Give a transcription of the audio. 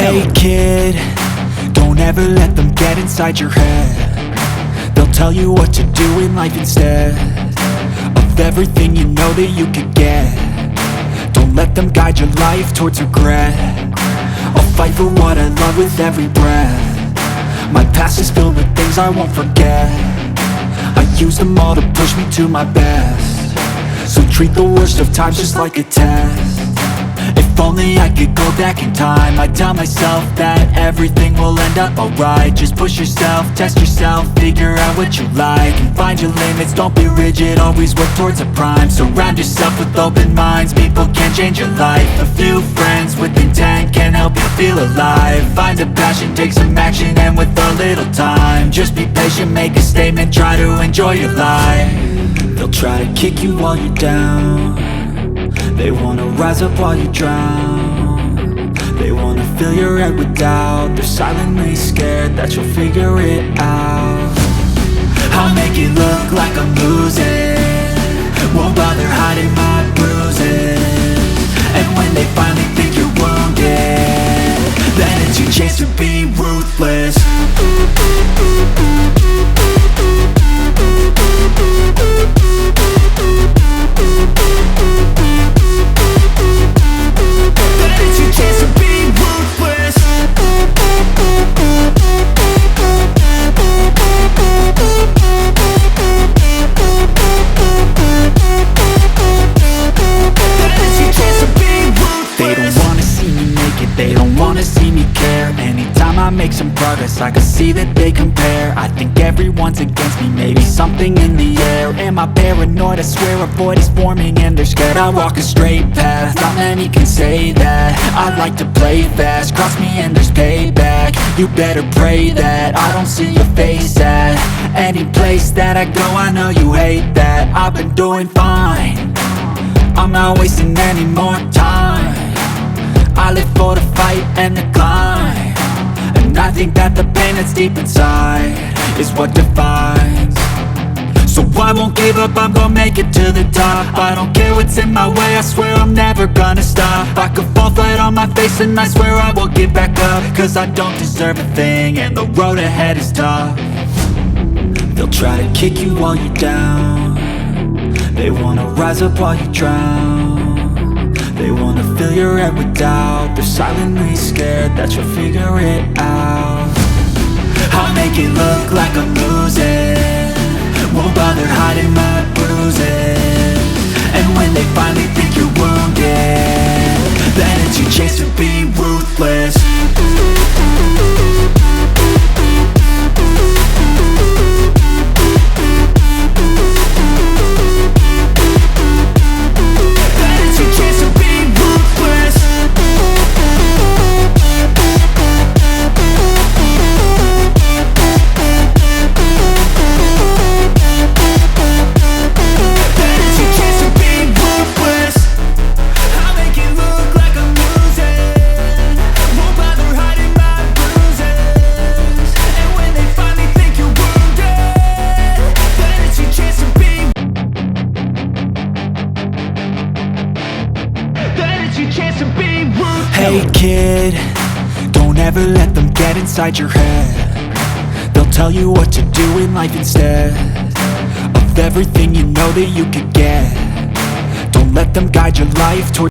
Hey kid, don't ever let them get inside your head. They'll tell you what to do in life instead of everything you know that you could get. Don't let them guide your life towards regret. I'll fight for what I love with every breath. My past is filled with things I won't forget. I use them all to push me to my best. So treat the worst of times just like a test. If only I could go back in time, I'd tell myself that everything will end up alright. Just push yourself, test yourself, figure out what you like, and find your limits, don't be rigid, always work towards a prime. Surround yourself with open minds, people can change your life. A few friends with intent can help you feel alive. Find a passion, take some action, and with a little time, just be patient, make a statement, try to enjoy your life. They'll try to kick you while you're down. They wanna rise up while you drown. They wanna fill your head with doubt. They're silently scared that you'll figure it out. I'll make it look like I'm losing, won't bother hiding my bruises. And when they finally think you're wounded, then it's your chance to be ruthless. They don't wanna see me care. Anytime I make some progress, I can see that they compare. I think everyone's against me, maybe something in the air. Am I paranoid? I swear a void is forming and they're scared. I walk a straight path, not many can say that. I like to play fast, cross me and there's payback. You better pray that I don't see your face at any place that I go. I know you hate that. I've been doing fine, I'm not wasting any more time. I live for the fight and the climb, and I think that the pain that's deep inside is what defines. So I won't give up, I'm gonna make it to the top. I don't care what's in my way, I swear I'm never gonna stop. I could fall flat on my face and I swear I will get back up, cause I don't deserve a thing and the road ahead is tough. They'll try to kick you while you're down. They wanna rise up while you drown. They wanna fill your head with doubt. They're silently scared that you'll figure it out. I'll make it look like I'm losing, won't bother hiding my bruises. And when they finally think you're wounded, then it's your chance to be ruthless. Hey kid, don't ever let them get inside your head. They'll tell you what to do in life instead of everything you know that you could get. Don't let them guide your life towards